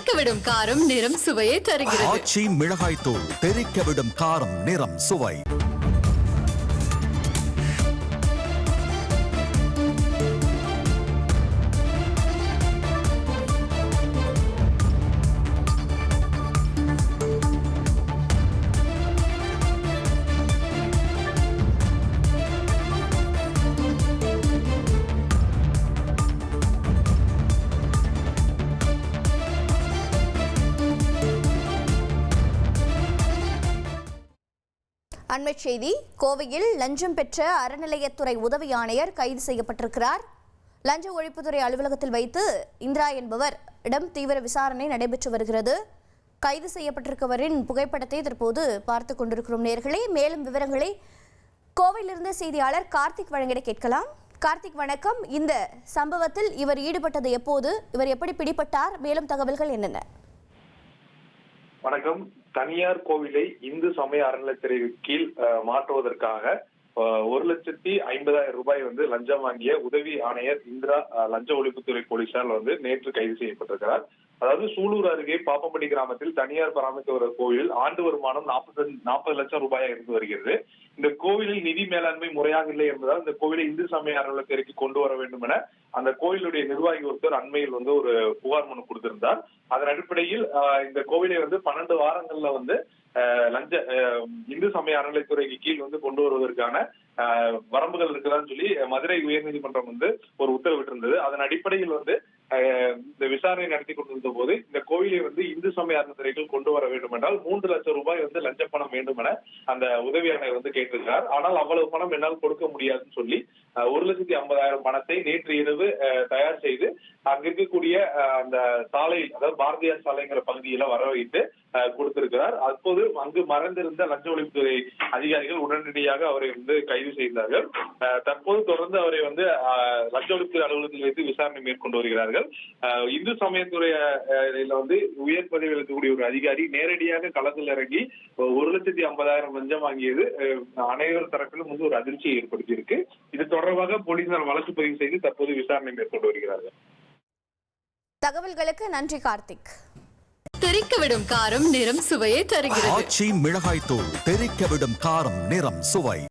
தெறிக்கவிடும் காரம் நிறம் சுவையை தருகிறது. ஆச்சி மிளகாய் தூள் தெறிக்கவிடும் காரம் நிறம் சுவை. அண்மைச் செய்தி: கோவையில் லஞ்சம் பெற்ற அறநிலையத்துறை உதவி ஆணையர் கைது செய்யப்பட்டிருக்கிறார். லஞ்ச ஒழிப்புத்துறை அலுவலகத்தில் வைத்து இந்திரா என்பவர் இடம் தீவிர விசாரணை நடைபெற்று வருகிறது. கைது செய்யப்பட்டிருப்பவரின் புகைப்படத்தை தற்போது பார்த்துக் கொண்டிருக்கிறோம். நேயர்களே, மேலும் விவரங்களை கோவையிலிருந்து செய்தியாளர் கார்த்திக் வழங்கிட கேட்கலாம். கார்த்திக், வணக்கம். இந்த சம்பவத்தில் இவர் ஈடுபட்டது எப்போது? இவர் எப்படி பிடிபட்டார்? மேலும் தகவல்கள் என்னென்ன? வணக்கம். தனியார் கோவிலை இந்து சமய அறநிலையத்துறை கீழ் மாற்றுவதற்காக 1,50,000 ரூபாய் லஞ்சம் வாங்கிய உதவி ஆணையர் இந்திரா லஞ்ச ஒழிப்புத்துறை போலீசார் நேற்று கைது செய்யப்பட்டிருக்கிறார். அதாவது சூலூர் அருகே பாப்பம்பட்டி கிராமத்தில் தனியார் பராமரித்து வரும் கோவிலில் ஆண்டு வருமானம் 40 லட்சம் ரூபாயாக இருந்து வருகிறது. இந்த கோவிலில் நிதி மேலாண்மை முறையாக இல்லை என்பதால் இந்த கோவிலை இந்து சமய அறநிலையத்துறைக்கு கொண்டு வர வேண்டும் என அந்த கோவிலுடைய நிர்வாகி ஒருத்தர் அண்மையில் ஒரு புகார் மனு கொடுத்திருந்தார். அதன் அடிப்படையில் இந்த கோவிலை 12 வாரங்கள்ல லஞ்ச இந்து சமய அறநிலையத்துறைக்கு கீழ் கொண்டு வருவதற்கான வரம்புகள் இருக்குதான்னு சொல்லி மதுரை உயர்நீதிமன்றம் ஒரு உத்தரவிட்டிருந்தது. அதன் அடிப்படையில் இந்த விசாரணை நடத்தி கொண்டிருந்த போது இந்த கோவிலை இந்து சமய அறநிலையத்துறைக்குள் கொண்டு வர வேண்டும் என்றால் 3 லட்சம் ரூபாய் லஞ்ச பணம் வேண்டும் என அந்த உதவி ஆணையர் கேட்டிருக்கிறார். ஆனால் அவ்வளவு பணம் என்னால் கொடுக்க முடியாதுன்னு சொல்லி 1,50,000 பணத்தை நேற்று இரவு தயார் செய்து அங்க இருக்கக்கூடிய அந்த சாலையில், அதாவது பாரதியார் சாலைங்கிற பகுதியில வர வைத்து கொடுத்திருக்கிறார். அப்போது அங்கு மறைந்திருந்த லஞ்ச ஒழிப்புத்துறை அதிகாரிகள் உடனடியாக அவரை கைது செய்தார்கள். தற்போது தொடர்ந்து அவரை லஞ்ச ஒழிப்புத்துறை அலுவலகத்தில் வைத்து விசாரணை மேற்கொண்டு வருகிறார்கள். இந்து சமயத்துறையில உயர் பதவியில் இருக்கக்கூடிய ஒரு அதிகாரி நேரடியாக களத்தில் இறங்கி 1,50,000 லஞ்சம் வாங்கியது அனைவர் தரப்பிலும் ஒரு அதிர்ச்சியை ஏற்படுத்தி இருக்கு. இது தொடர்பாக போலீசார் வழக்கு பதிவு செய்து தற்போது விசாரணை மேற்கொண்டு வருகிறார்கள். தகவல்களுக்கு நன்றி கார்த்திக். தெறிக்கவிடும் காரம் நிறம் சுவையை தருகிறது. ஆச்சி மிளகாய் தூள் தெறிக்கவிடும் காரம் நிறம் சுவை.